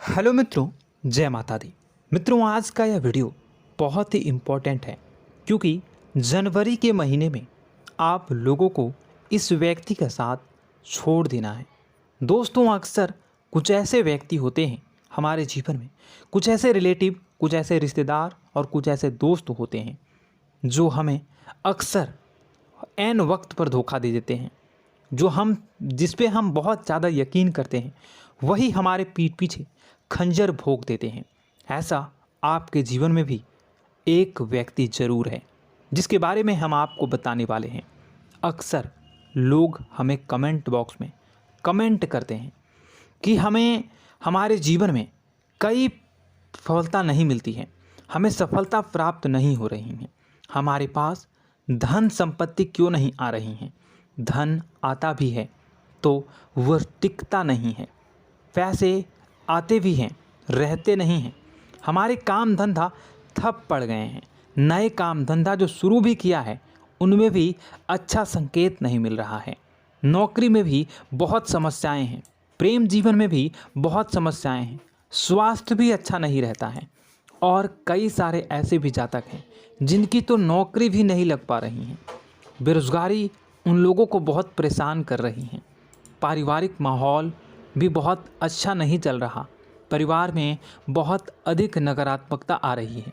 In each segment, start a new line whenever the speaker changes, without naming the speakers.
Hello मित्रों, जय माता दी। मित्रों, आज का यह वीडियो बहुत ही इम्पोर्टेंट है क्योंकि जनवरी के महीने में आप लोगों को इस व्यक्ति के साथ छोड़ देना है। दोस्तों, अक्सर कुछ ऐसे व्यक्ति होते हैं हमारे जीवन में, कुछ ऐसे रिलेटिव, कुछ ऐसे रिश्तेदार और कुछ ऐसे दोस्त होते हैं जो हमें अक्सर ऐन वक्त पर धोखा दे देते हैं। जिस पे हम बहुत ज़्यादा यकीन करते हैं वही हमारे पीठ पीछे खंजर भोंक देते हैं। ऐसा आपके जीवन में भी एक व्यक्ति ज़रूर है जिसके बारे में हम आपको बताने वाले हैं। अक्सर लोग हमें कमेंट बॉक्स में कमेंट करते हैं कि हमें हमारे जीवन में कई सफलता नहीं मिलती है, हमें सफलता प्राप्त नहीं हो रही है, हमारे पास धन संपत्ति क्यों नहीं आ रही हैं, धन आता भी है तो वह टिकता नहीं है, पैसे आते भी हैं रहते नहीं हैं, हमारे काम धंधा ठप पड़ गए हैं, नए काम धंधा जो शुरू भी किया है उनमें भी अच्छा संकेत नहीं मिल रहा है, नौकरी में भी बहुत समस्याएं हैं, प्रेम जीवन में भी बहुत समस्याएं हैं, स्वास्थ्य भी अच्छा नहीं रहता है और कई सारे ऐसे भी जातक हैं जिनकी तो नौकरी भी नहीं लग पा रही हैं। बेरोज़गारी उन लोगों को बहुत परेशान कर रही हैं। पारिवारिक माहौल भी बहुत अच्छा नहीं चल रहा, परिवार में बहुत अधिक नकारात्मकता आ रही है,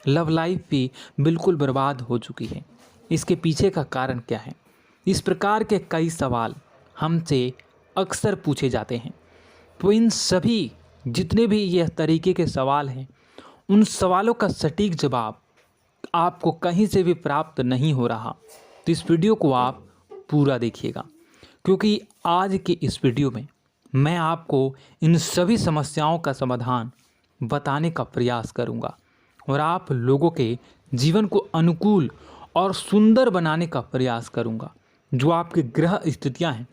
लव लाइफ भी बिल्कुल बर्बाद हो चुकी है। इसके पीछे का कारण क्या है? इस प्रकार के कई सवाल हमसे अक्सर पूछे जाते हैं। तो इन सभी जितने भी यह तरीके के सवाल हैं, उन सवालों का सटीक जवाब आपको कहीं से भी प्राप्त नहीं हो रहा। तो इस वीडियो को आप पूरा देखिएगा क्योंकि आज की इस वीडियो में मैं आपको इन सभी समस्याओं का समाधान बताने का प्रयास करूंगा और आप लोगों के जीवन को अनुकूल और सुंदर बनाने का प्रयास करूंगा। जो आपकी ग्रह स्थितियां हैं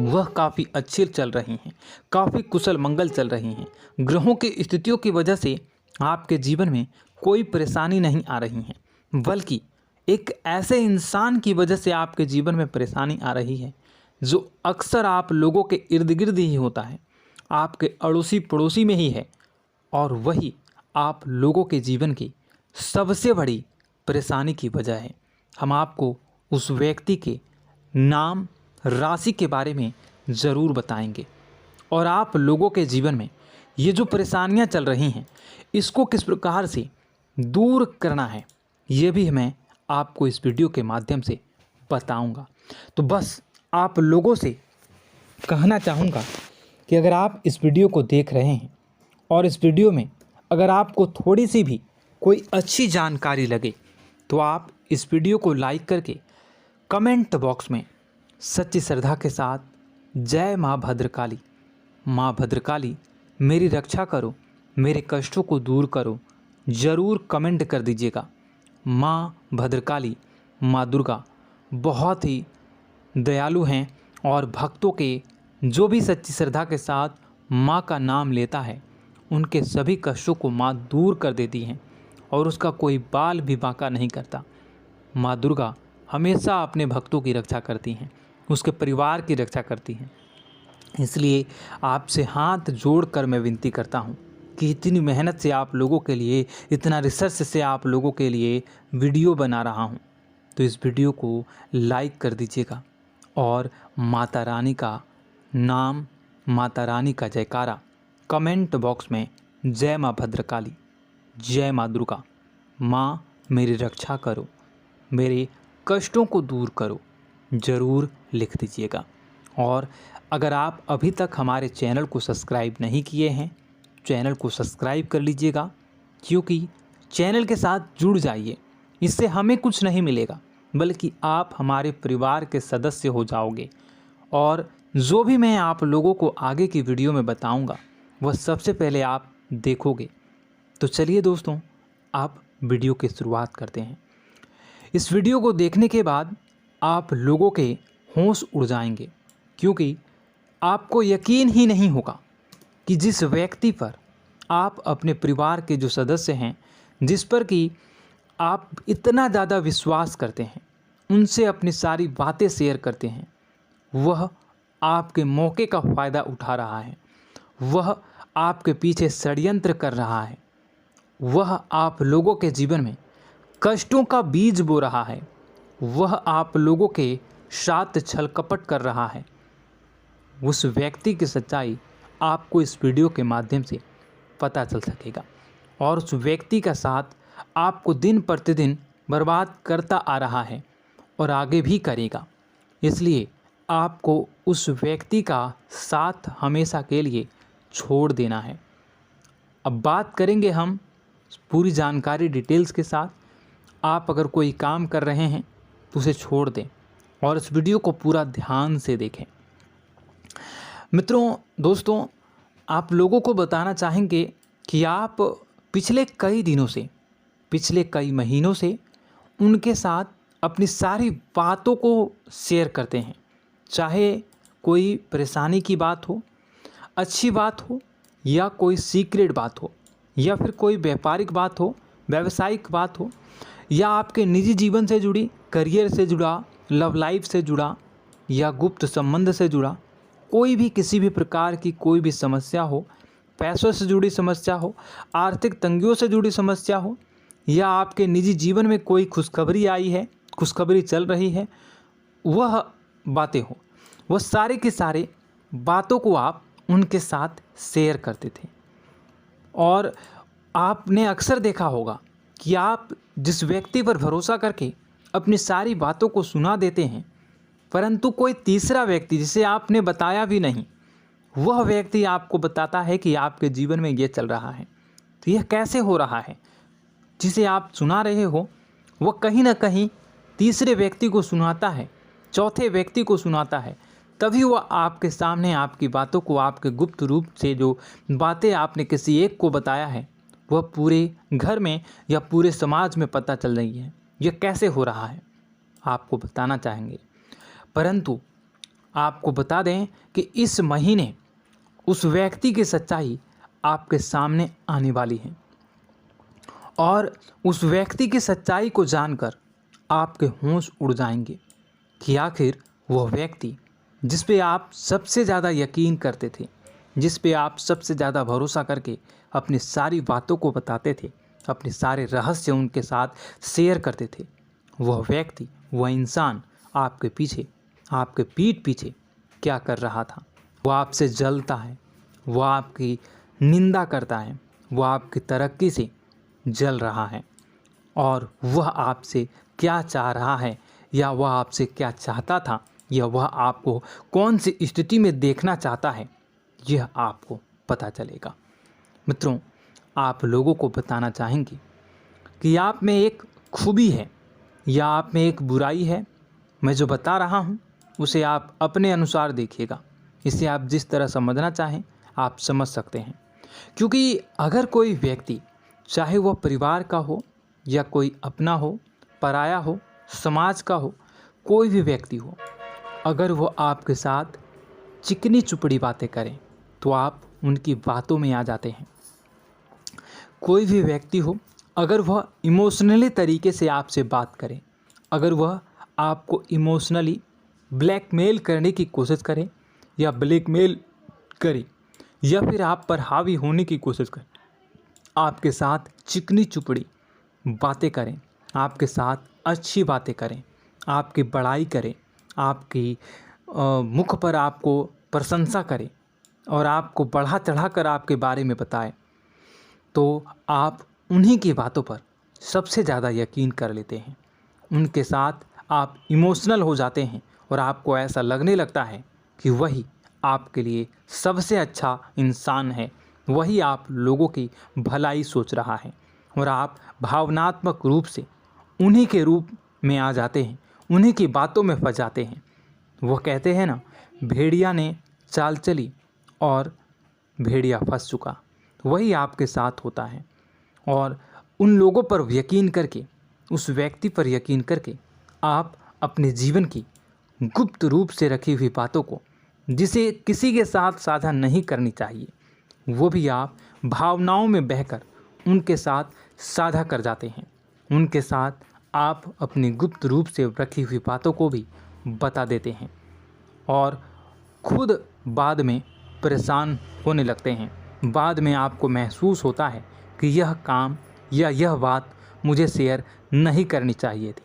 वह काफ़ी अच्छी चल रही हैं, काफ़ी कुशल मंगल चल रही हैं। ग्रहों की स्थितियों की वजह से आपके जीवन में कोई परेशानी नहीं आ रही है, बल्कि एक ऐसे इंसान की वजह से आपके जीवन में परेशानी आ रही है जो अक्सर आप लोगों के इर्द गिर्द ही होता है, आपके अड़ोसी पड़ोसी में ही है और वही आप लोगों के जीवन की सबसे बड़ी परेशानी की वजह है। हम आपको उस व्यक्ति के नाम, राशि के बारे में ज़रूर बताएंगे और आप लोगों के जीवन में ये जो परेशानियां चल रही हैं इसको किस प्रकार से दूर करना है ये भी मैं आपको इस वीडियो के माध्यम से बताऊंगा। तो बस आप लोगों से कहना चाहूँगा कि अगर आप इस वीडियो को देख रहे हैं और इस वीडियो में अगर आपको थोड़ी सी भी कोई अच्छी जानकारी लगे तो आप इस वीडियो को लाइक करके कमेंट बॉक्स में सच्ची श्रद्धा के साथ जय माँ भद्रकाली, माँ भद्रकाली मेरी रक्षा करो, मेरे कष्टों को दूर करो, ज़रूर कमेंट कर दीजिएगा। माँ भद्रकाली, माँ दुर्गा बहुत ही दयालु हैं और भक्तों के जो भी सच्ची श्रद्धा के साथ माँ का नाम लेता है उनके सभी कष्टों को माँ दूर कर देती हैं और उसका कोई बाल भी बांका नहीं करता। माँ दुर्गा हमेशा अपने भक्तों की रक्षा करती हैं, उसके परिवार की रक्षा करती हैं। इसलिए आपसे हाथ जोड़कर मैं विनती करता हूँ कि इतनी मेहनत से आप लोगों के लिए, इतना रिसर्च से आप लोगों के लिए वीडियो बना रहा हूँ, तो इस वीडियो को लाइक कर दीजिएगा और माता रानी का नाम, माता रानी का जयकारा कमेंट बॉक्स में जय माँ भद्रकाली, जय माँ दुर्गा, माँ मेरी रक्षा करो, मेरे कष्टों को दूर करो, ज़रूर लिख दीजिएगा। और अगर आप अभी तक हमारे चैनल को सब्सक्राइब नहीं किए हैं, चैनल को सब्सक्राइब कर लीजिएगा क्योंकि चैनल के साथ जुड़ जाइए। इससे हमें कुछ नहीं मिलेगा बल्कि आप हमारे परिवार के सदस्य हो जाओगे और जो भी मैं आप लोगों को आगे की वीडियो में बताऊंगा वह सबसे पहले आप देखोगे। तो चलिए दोस्तों, आप वीडियो की शुरुआत करते हैं। इस वीडियो को देखने के बाद आप लोगों के होश उड़ जाएंगे क्योंकि आपको यकीन ही नहीं होगा कि जिस व्यक्ति पर आप अपने परिवार के जो सदस्य हैं, जिस पर कि आप इतना ज़्यादा विश्वास करते हैं, उनसे अपनी सारी बातें शेयर करते हैं, वह आपके मौके का फ़ायदा उठा रहा है, वह आपके पीछे षड्यंत्र कर रहा है, वह आप लोगों के जीवन में कष्टों का बीज बो रहा है, वह आप लोगों के साथ छल कपट कर रहा है, उस व्यक्ति की सच्चाई आपको इस वीडियो के माध्यम से पता चल सकेगा। और उस व्यक्ति का साथ आपको दिन प्रतिदिन बर्बाद करता आ रहा है और आगे भी करेगा। इसलिए आपको उस व्यक्ति का साथ हमेशा के लिए छोड़ देना है। अब बात करेंगे हम पूरी जानकारी डिटेल्स के साथ। आप अगर कोई काम कर रहे हैं तो उसे छोड़ दें और इस वीडियो को पूरा ध्यान से देखें। मित्रों, दोस्तों, आप लोगों को बताना चाहेंगे कि आप पिछले कई दिनों से, पिछले कई महीनों से उनके साथ अपनी सारी बातों को शेयर करते हैं। चाहे कोई परेशानी की बात हो, अच्छी बात हो, या कोई सीक्रेट बात हो, या फिर कोई व्यापारिक बात हो, व्यावसायिक बात हो, या आपके निजी जीवन से जुड़ी, करियर से जुड़ा, लव लाइफ से जुड़ा, या गुप्त संबंध से जुड़ा कोई भी, किसी भी प्रकार की कोई भी समस्या हो, पैसों से जुड़ी समस्या हो, आर्थिक तंगियों से जुड़ी समस्या हो, या आपके निजी जीवन में कोई खुशखबरी आई है, खुशखबरी चल रही है, वह बातें हो, वह सारे के सारे बातों को आप उनके साथ शेयर करते थे। और आपने अक्सर देखा होगा कि आप जिस व्यक्ति पर भरोसा करके अपनी सारी बातों को सुना देते हैं, परंतु कोई तीसरा व्यक्ति जिसे आपने बताया भी नहीं, वह व्यक्ति आपको बताता है कि आपके जीवन में ये चल रहा है। तो यह कैसे हो रहा है? जिसे आप सुना रहे हो वह कहीं ना कहीं तीसरे व्यक्ति को सुनाता है, चौथे व्यक्ति को सुनाता है, तभी वह आपके सामने आपकी बातों को, आपके गुप्त रूप से जो बातें आपने किसी एक को बताया है, वह पूरे घर में या पूरे समाज में पता चल रही है। यह कैसे हो रहा है आपको बताना चाहेंगे। परंतु आपको बता दें कि इस महीने उस व्यक्ति की सच्चाई आपके सामने आने वाली है और उस व्यक्ति की सच्चाई को जानकर आपके होश उड़ जाएंगे कि आखिर वह व्यक्ति जिस पे आप सबसे ज़्यादा यकीन करते थे, जिस पे आप सबसे ज़्यादा भरोसा करके अपनी सारी बातों को बताते थे, अपने सारे रहस्य उनके साथ शेयर करते थे, वह व्यक्ति, वह इंसान आपके पीछे, आपके पीठ पीछे क्या कर रहा था। वह आपसे जलता है, वह आपकी निंदा करता है, वह आपकी तरक्की से जल रहा है और वह आपसे क्या चाह रहा है, या वह आपसे क्या चाहता था, या वह आपको कौन सी स्थिति में देखना चाहता है, यह आपको पता चलेगा। मित्रों, आप लोगों को बताना चाहेंगे कि आप में एक खूबी है या आप में एक बुराई है। मैं जो बता रहा हूँ उसे आप अपने अनुसार देखिएगा। इसे आप जिस तरह समझना चाहें आप समझ सकते हैं। क्योंकि अगर कोई व्यक्ति, चाहे वह परिवार का हो या कोई अपना हो, पराया हो, समाज का हो, कोई भी व्यक्ति हो, अगर वह आपके साथ चिकनी चुपड़ी बातें करें तो आप उनकी बातों में आ जाते हैं। कोई भी व्यक्ति हो, अगर वह इमोशनली तरीके से आपसे बात करे, अगर वह आपको इमोशनली ब्लैकमेल करने की कोशिश करे या ब्लैकमेल करे, या फिर आप पर हावी होने की कोशिश करे, आपके साथ चिकनी चुपड़ी बातें करें, आपके साथ अच्छी बातें करें, आपकी बड़ाई करें, आपकी मुख पर आपको प्रशंसा करें और आपको बढ़ा चढ़ा कर आपके बारे में बताए, तो आप उन्हीं की बातों पर सबसे ज़्यादा यकीन कर लेते हैं। उनके साथ आप इमोशनल हो जाते हैं और आपको ऐसा लगने लगता है कि वही आपके लिए सबसे अच्छा इंसान है, वही आप लोगों की भलाई सोच रहा है और आप भावनात्मक रूप से उन्हीं के रूप में आ जाते हैं, उन्हीं की बातों में फंस जाते हैं। वो कहते हैं ना, भेड़िया ने चाल चली और भेड़िया फंस चुका। वही आपके साथ होता है और उन लोगों पर यकीन करके, उस व्यक्ति पर यकीन करके आप अपने जीवन की गुप्त रूप से रखी हुई बातों को, जिसे किसी के साथ साझा नहीं करनी चाहिए, वो भी आप भावनाओं में बहकर उनके साथ साझा कर जाते हैं। उनके साथ आप अपनी गुप्त रूप से रखी हुई बातों को भी बता देते हैं और खुद बाद में परेशान होने लगते हैं बाद में आपको महसूस होता है कि यह काम या यह बात मुझे शेयर नहीं करनी चाहिए थी।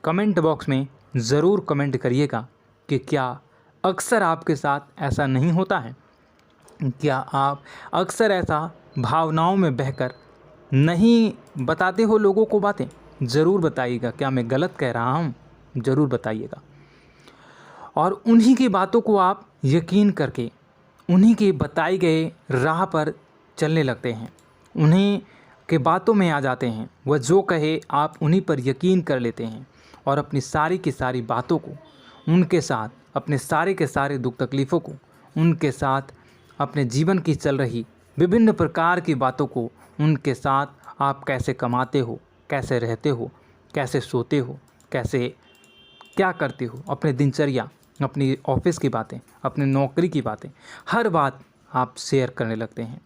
कमेंट बॉक्स में ज़रूर कमेंट करिएगा कि क्या अक्सर आपके साथ ऐसा नहीं होता है? क्या आप अक्सर ऐसा भावनाओं में बहकर नहीं बताते हो लोगों को बातें? ज़रूर बताइएगा। क्या मैं गलत कह रहा हूँ? ज़रूर बताइएगा। और उन्हीं की बातों को आप यकीन करके उन्हीं के बताए गए राह पर चलने लगते हैं, उन्हीं के बातों में आ जाते हैं। वह जो कहे आप उन्हीं पर यकीन कर लेते हैं और अपनी सारी की सारी बातों को उनके साथ, अपने सारे के सारे दुख तकलीफ़ों को उनके साथ, अपने जीवन की चल रही विभिन्न प्रकार की बातों को उनके साथ, आप कैसे कमाते हो, कैसे रहते हो, कैसे सोते हो, कैसे क्या करते हो, अपने दिनचर्या, अपनी ऑफिस की बातें, अपनी नौकरी की बातें, हर बात आप शेयर करने लगते हैं।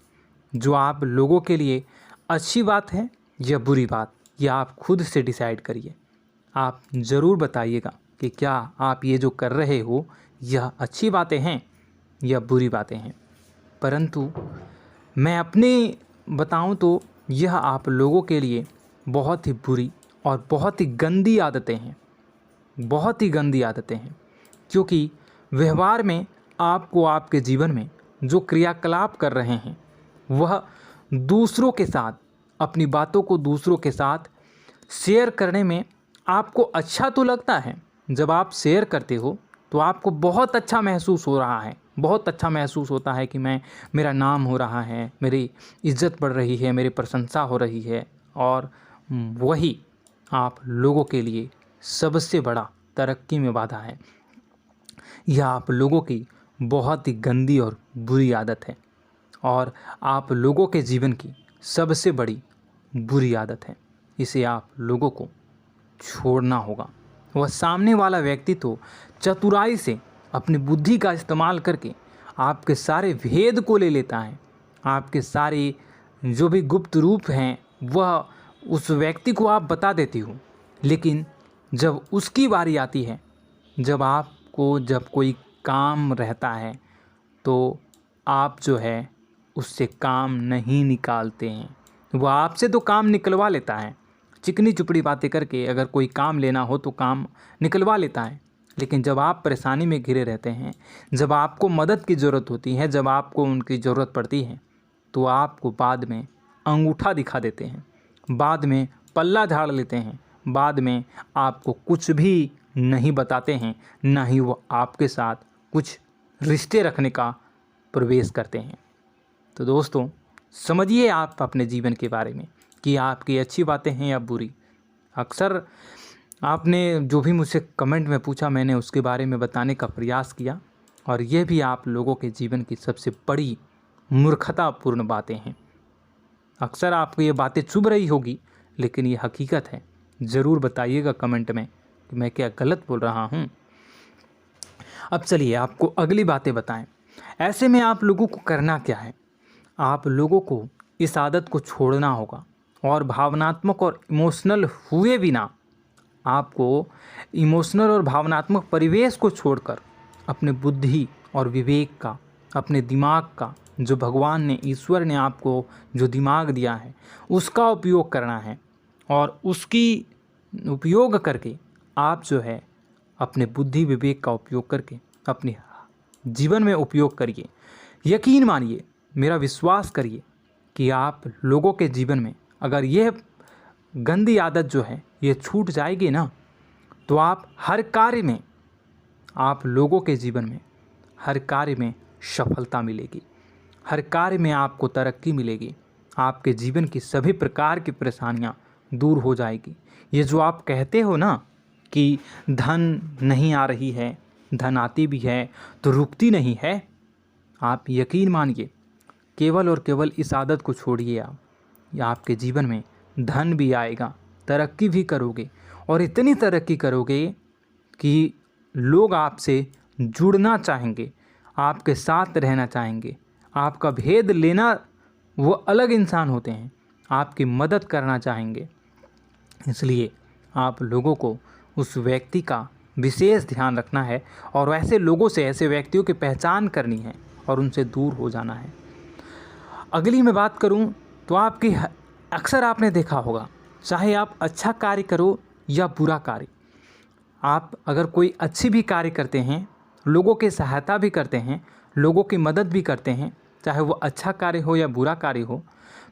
जो आप लोगों के लिए अच्छी बात है या बुरी बात, यह आप खुद से डिसाइड करिए। आप ज़रूर बताइएगा कि क्या आप ये जो कर रहे हो यह अच्छी बातें हैं या बुरी बातें हैं। परंतु मैं अपनी बताऊं तो यह आप लोगों के लिए बहुत ही बुरी और बहुत ही गंदी आदतें हैं, बहुत ही गंदी आदतें हैं। क्योंकि व्यवहार में आपको आपके जीवन में जो क्रियाकलाप कर रहे हैं वह दूसरों के साथ, अपनी बातों को दूसरों के साथ शेयर करने में आपको अच्छा तो लगता है। जब आप शेयर करते हो तो आपको बहुत अच्छा महसूस हो रहा है, बहुत अच्छा महसूस होता है कि मेरा नाम हो रहा है, मेरी इज्जत बढ़ रही है, मेरी प्रशंसा हो रही है। और वही आप लोगों के लिए सबसे बड़ा तरक्की में बाधा है। यह आप लोगों की बहुत ही गंदी और बुरी आदत है और आप लोगों के जीवन की सबसे बड़ी बुरी आदत है। इसे आप लोगों को छोड़ना होगा। वह सामने वाला व्यक्ति तो चतुराई से अपनी बुद्धि का इस्तेमाल करके आपके सारे भेद को ले लेता है, आपके सारे जो भी गुप्त रूप हैं वह उस व्यक्ति को आप बता देती हो। लेकिन जब उसकी बारी आती है, जब कोई काम रहता है तो आप जो है उससे काम नहीं निकालते हैं। वह आपसे तो काम निकलवा लेता है, चिकनी चुपड़ी बातें करके अगर कोई काम लेना हो तो काम निकलवा लेता है। लेकिन जब आप परेशानी में घिरे रहते हैं, जब आपको मदद की ज़रूरत होती है, जब आपको उनकी ज़रूरत पड़ती है, तो आपको बाद में अंगूठा दिखा देते हैं, बाद में पल्ला झाड़ लेते हैं, बाद में आपको कुछ भी नहीं बताते हैं, ना ही वो आपके साथ कुछ रिश्ते रखने का प्रवेश करते हैं। तो दोस्तों, समझिए आप अपने जीवन के बारे में कि आपकी अच्छी बातें हैं या बुरी। अक्सर आपने जो भी मुझसे कमेंट में पूछा, मैंने उसके बारे में बताने का प्रयास किया और यह भी आप लोगों के जीवन की सबसे बड़ी मूर्खतापूर्ण बातें हैं। अक्सर आपको ये बातें चुभ रही होगी, लेकिन ये हकीकत है। ज़रूर बताइएगा कमेंट में कि मैं क्या गलत बोल रहा हूँ। अब चलिए आपको अगली बातें बताएं। ऐसे में आप लोगों को करना क्या है? आप लोगों को इस आदत को छोड़ना होगा और भावनात्मक और इमोशनल हुए बिना आपको इमोशनल और भावनात्मक परिवेश को छोड़कर अपने बुद्धि और विवेक का, अपने दिमाग का, जो भगवान ने, ईश्वर ने आपको जो दिमाग दिया है उसका उपयोग करना है। और उसकी उपयोग करके आप जो है अपने बुद्धि विवेक का उपयोग करके अपने जीवन में उपयोग करिए। यकीन मानिए, मेरा विश्वास करिए कि आप लोगों के जीवन में अगर यह गंदी आदत जो है ये छूट जाएगी ना, तो आप हर कार्य में, आप लोगों के जीवन में हर कार्य में सफलता मिलेगी, हर कार्य में आपको तरक्की मिलेगी, आपके जीवन की सभी प्रकार की परेशानियां दूर हो जाएगी। ये जो आप कहते हो ना कि धन नहीं आ रही है, धन आती भी है तो रुकती नहीं है, आप यकीन मानिए, केवल और केवल इस आदत को छोड़िए आप, या आपके जीवन में धन भी आएगा, तरक्की भी करोगे और इतनी तरक्की करोगे कि लोग आपसे जुड़ना चाहेंगे, आपके साथ रहना चाहेंगे, आपका भेद लेना, वो अलग इंसान होते हैं, आपकी मदद करना चाहेंगे। इसलिए आप लोगों को उस व्यक्ति का विशेष ध्यान रखना है और ऐसे लोगों से, ऐसे व्यक्तियों की पहचान करनी है और उनसे दूर हो जाना है। अगली मैं बात करूं तो आपकी अक्सर आपने देखा होगा, चाहे आप अच्छा कार्य करो या बुरा कार्य, आप अगर कोई अच्छी भी कार्य करते हैं, लोगों की सहायता भी करते हैं, लोगों की मदद भी करते हैं, चाहे वो अच्छा कार्य हो या बुरा कार्य हो,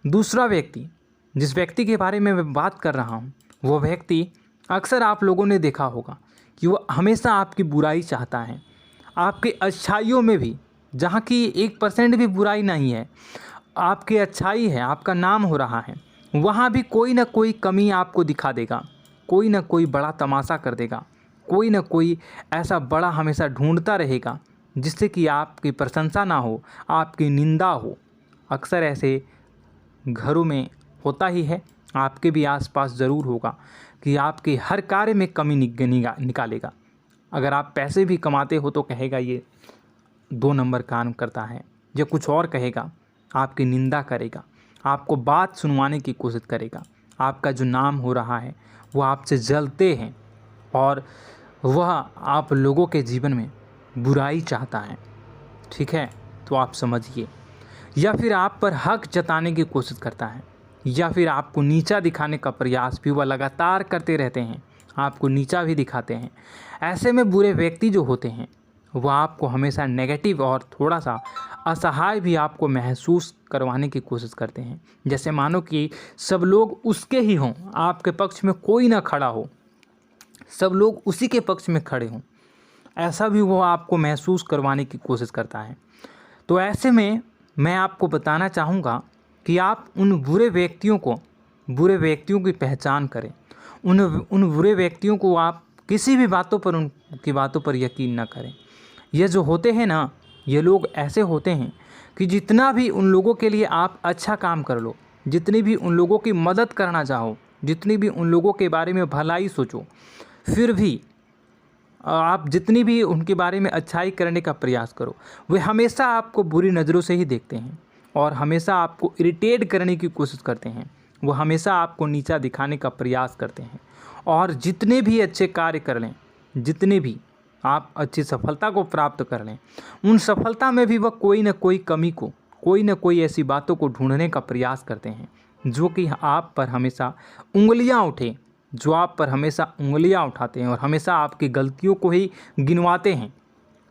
दूसरा व्यक्ति, जिस व्यक्ति के बारे में मैं बात कर रहा हूँ, वो व्यक्ति अक्सर आप लोगों ने देखा होगा कि वो हमेशा आपकी बुराई चाहता है। आपकी अच्छाइयों में भी, जहाँ की 1% भी बुराई नहीं है, आपकी अच्छाई है, आपका नाम हो रहा है, वहाँ भी कोई ना कोई कमी आपको दिखा देगा, कोई ना कोई बड़ा तमाशा कर देगा, कोई ना कोई ऐसा बड़ा हमेशा ढूंढता रहेगा जिससे कि आपकी प्रशंसा ना हो, आपकी निंदा हो। अक्सर ऐसे घरों में होता ही है, आपके भी आसपास ज़रूर होगा कि आपके हर कार्य में कमी निकालेगा। अगर आप पैसे भी कमाते हो तो कहेगा ये 2 नंबर काम करता है, या कुछ और कहेगा, आपकी निंदा करेगा, आपको बात सुनवाने की कोशिश करेगा। आपका जो नाम हो रहा है वो आपसे जलते हैं और वह आप लोगों के जीवन में बुराई चाहता है, ठीक है, तो आप समझिए। या फिर आप पर हक जताने की कोशिश करता है, या फिर आपको नीचा दिखाने का प्रयास भी वह लगातार करते रहते हैं, आपको नीचा भी दिखाते हैं। ऐसे में बुरे व्यक्ति जो होते हैं वह आपको हमेशा नेगेटिव और थोड़ा सा असहाय भी आपको महसूस करवाने की कोशिश करते हैं। जैसे मानो कि सब लोग उसके ही हों, आपके पक्ष में कोई ना खड़ा हो, सब लोग उसी के पक्ष में खड़े हों, ऐसा भी वो आपको महसूस करवाने की कोशिश करता है। तो ऐसे में मैं आपको बताना चाहूँगा कि आप उन बुरे व्यक्तियों की पहचान करें। उन बुरे व्यक्तियों को आप किसी भी उनकी बातों पर यकीन ना करें। ये जो होते हैं ना, ये लोग ऐसे होते हैं कि जितना भी उन लोगों के लिए आप अच्छा काम कर लो, जितनी भी उन लोगों की मदद करना चाहो, जितनी भी उन लोगों के बारे में भलाई सोचो, फिर भी आप जितनी भी उनके बारे में अच्छाई करने का प्रयास करो, वे हमेशा आपको बुरी नज़रों से ही देखते हैं और हमेशा आपको इरिटेट करने की कोशिश करते हैं। वो हमेशा आपको नीचा दिखाने का प्रयास करते हैं और जितने भी अच्छे कार्य कर लें, जितने भी आप अच्छी सफलता को प्राप्त कर लें, उन सफलता में भी वह कोई ना कोई कमी को, कोई ना कोई ऐसी बातों को ढूंढने का प्रयास करते हैं जो कि आप पर हमेशा उंगलियां उठे, जो आप पर हमेशा उंगलियां उठाते हैं और हमेशा आपकी गलतियों को ही गिनवाते हैं।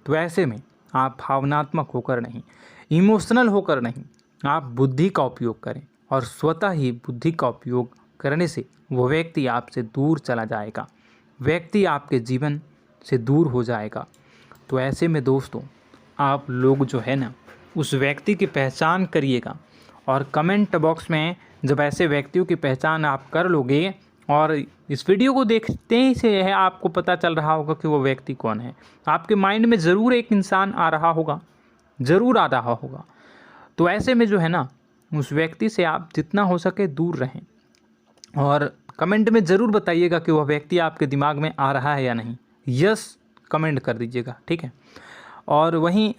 तो ऐसे में आप भावनात्मक होकर नहीं, इमोशनल होकर नहीं, आप बुद्धि का उपयोग करें और स्वतः ही बुद्धि का उपयोग करने से वो व्यक्ति आपसे दूर चला जाएगा, व्यक्ति आपके जीवन से दूर हो जाएगा। तो ऐसे में दोस्तों, आप लोग जो है ना, उस व्यक्ति की पहचान करिएगा और कमेंट बॉक्स में जब ऐसे व्यक्तियों की पहचान आप कर लोगे और इस वीडियो को देखते ही से है आपको पता चल रहा होगा कि वो व्यक्ति कौन है, आपके माइंड में ज़रूर एक इंसान आ रहा होगा, ज़रूर आ रहा होगा। तो ऐसे में जो है ना, उस व्यक्ति से आप जितना हो सके दूर रहें और कमेंट में ज़रूर बताइएगा कि वह व्यक्ति आपके दिमाग में आ रहा है या नहीं। यस कमेंट कर दीजिएगा, ठीक है। और वहीं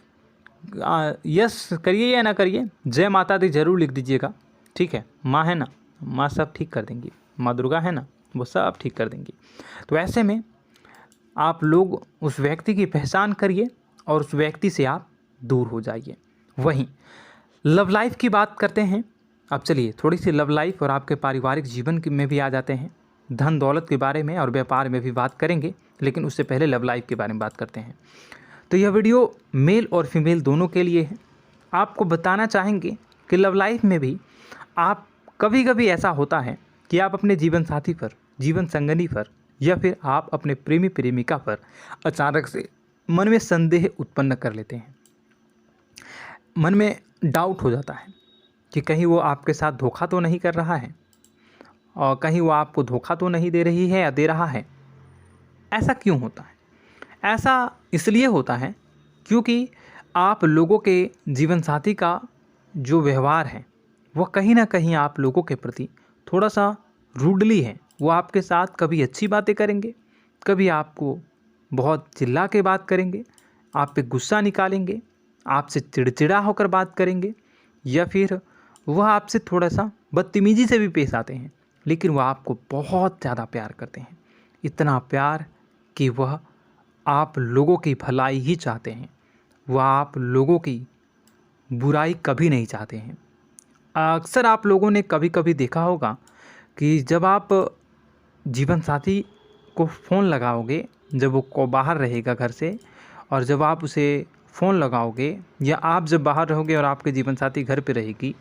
यस करिए या ना करिए, जय माता दी ज़रूर लिख दीजिएगा, ठीक है। माँ है ना, माँ सब ठीक कर देंगी, माँ दुर्गा है ना, वो सब ठीक कर देंगी। तो ऐसे में आप लोग उस व्यक्ति की पहचान करिए और उस व्यक्ति से आप दूर हो जाइए। वहीं लव लाइफ की बात करते हैं। अब चलिए थोड़ी सी लव लाइफ और आपके पारिवारिक जीवन में भी आ जाते हैं, धन दौलत के बारे में और व्यापार में भी बात करेंगे, लेकिन उससे पहले लव लाइफ के बारे में बात करते हैं। तो यह वीडियो मेल और फीमेल दोनों के लिए है। आपको बताना चाहेंगे कि लव लाइफ में भी आप कभी कभी ऐसा होता है कि आप अपने जीवन साथी पर, जीवन संगनी पर या फिर आप अपने प्रेमी प्रेमिका पर अचानक से मन में संदेह उत्पन्न कर लेते हैं। मन में डाउट हो जाता है कि कहीं वो आपके साथ धोखा तो नहीं कर रहा है और कहीं वो आपको धोखा तो नहीं दे रही है या दे रहा है। ऐसा क्यों होता है? ऐसा इसलिए होता है क्योंकि आप लोगों के जीवन साथी का जो व्यवहार है वह कहीं ना कहीं आप लोगों के प्रति थोड़ा सा रूडली है। वो आपके साथ कभी अच्छी बातें करेंगे, कभी आपको बहुत चिल्ला के बात करेंगे, आप पे गुस्सा निकालेंगे, आपसे चिड़चिड़ा होकर बात करेंगे, या फिर वह आपसे थोड़ा सा बदतमीजी से भी पेश आते हैं, लेकिन वह आपको बहुत ज़्यादा प्यार करते हैं। इतना प्यार कि वह आप लोगों की भलाई ही चाहते हैं, वह आप लोगों की बुराई कभी नहीं चाहते हैं। अक्सर आप लोगों ने कभी कभी देखा होगा कि जब आप जीवन साथी को फ़ोन लगाओगे, जब वो बाहर रहेगा घर से, और जब आप उसे फ़ोन लगाओगे, या आप जब बाहर रहोगे और आपके जीवन साथी घर पे रहेगी,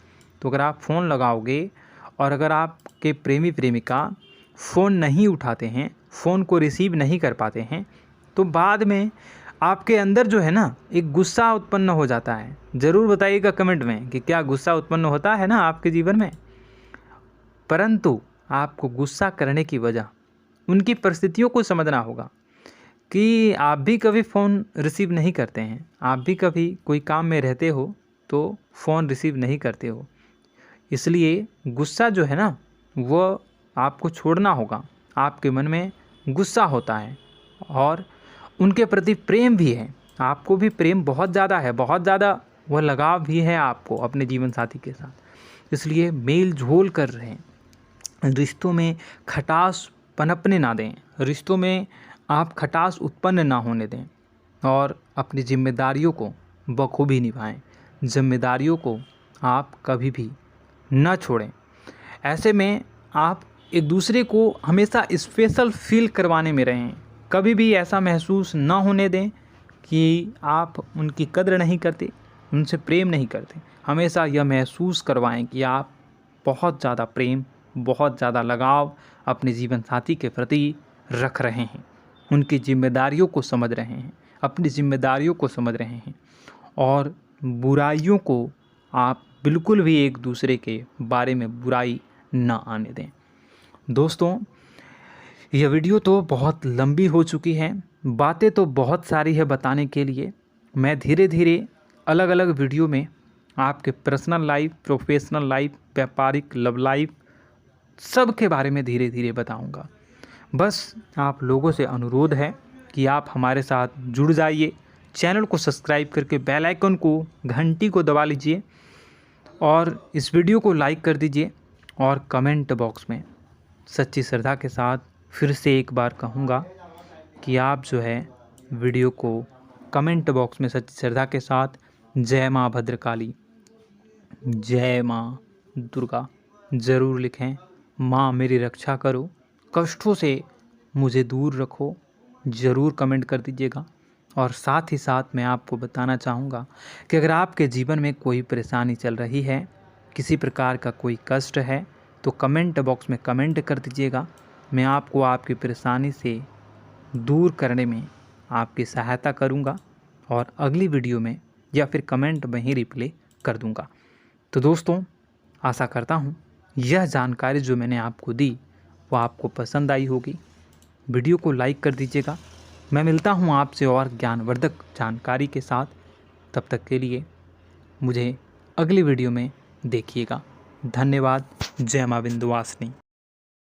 तो अगर आप फ़ोन लगाओगे और अगर आपके प्रेमी प्रेमिका फ़ोन नहीं उठाते हैं, फ़ोन को रिसीव नहीं कर पाते हैं, तो बाद में आपके अंदर जो है ना एक गुस्सा उत्पन्न हो जाता है। ज़रूर बताइएगा कमेंट में कि क्या गुस्सा उत्पन्न होता है ना आपके जीवन में। परंतु आपको गुस्सा करने की वजह उनकी परिस्थितियों को समझना होगा कि आप भी कभी फ़ोन रिसीव नहीं करते हैं, आप भी कभी कोई काम में रहते हो तो फ़ोन रिसीव नहीं करते हो। इसलिए गुस्सा जो है ना वो आपको छोड़ना होगा। आपके मन में गुस्सा होता है और उनके प्रति प्रेम भी है, आपको भी प्रेम बहुत ज़्यादा है, बहुत ज़्यादा वह लगाव भी है आपको अपने जीवन साथी के साथ। इसलिए मेल झोल कर रहें, रिश्तों में खटास पनपने ना दें, रिश्तों में आप खटास उत्पन्न ना होने दें और अपनी जिम्मेदारियों को बखूबी निभाएं। जिम्मेदारियों को आप कभी भी न छोड़ें। ऐसे में आप एक दूसरे को हमेशा स्पेशल फील करवाने में रहें। कभी भी ऐसा महसूस ना होने दें कि आप उनकी कद्र नहीं करते, उनसे प्रेम नहीं करते। हमेशा यह महसूस करवाएं कि आप बहुत ज़्यादा प्रेम, बहुत ज़्यादा लगाव अपने जीवन साथी के प्रति रख रहे हैं, उनकी जिम्मेदारियों को समझ रहे हैं, अपनी जिम्मेदारियों को समझ रहे हैं और बुराइयों को आप बिल्कुल भी एक दूसरे के बारे में बुराई ना आने दें। दोस्तों, यह वीडियो तो बहुत लंबी हो चुकी है, बातें तो बहुत सारी है बताने के लिए। मैं धीरे धीरे अलग अलग वीडियो में आपके पर्सनल लाइफ, प्रोफेशनल लाइफ, व्यापारिक लव लाइफ सब के बारे में धीरे धीरे बताऊंगा। बस आप लोगों से अनुरोध है कि आप हमारे साथ जुड़ जाइए, चैनल को सब्सक्राइब करके बेल आइकन को, घंटी को दबा लीजिए और इस वीडियो को लाइक कर दीजिए। और कमेंट बॉक्स में सच्ची श्रद्धा के साथ फिर से एक बार कहूँगा कि आप जो है वीडियो को कमेंट बॉक्स में सच्ची श्रद्धा के साथ जय माँ भद्रकाली, जय माँ दुर्गा ज़रूर लिखें। माँ मेरी रक्षा करो, कष्टों से मुझे दूर रखो, ज़रूर कमेंट कर दीजिएगा। और साथ ही साथ मैं आपको बताना चाहूँगा कि अगर आपके जीवन में कोई परेशानी चल रही है, किसी प्रकार का कोई कष्ट है, तो कमेंट बॉक्स में कमेंट कर दीजिएगा। मैं आपको आपकी परेशानी से दूर करने में आपकी सहायता करूँगा और अगली वीडियो में या फिर कमेंट में ही रिप्लाई कर दूँगा। तो दोस्तों, आशा करता हूँ यह जानकारी जो मैंने आपको दी वो आपको पसंद आई होगी। वीडियो को लाइक कर दीजिएगा। मैं मिलता हूँ आपसे और ज्ञानवर्धक जानकारी के साथ। तब तक के लिए मुझे अगली वीडियो में देखिएगा। धन्यवाद। जय माँ विंध्यवासिनी।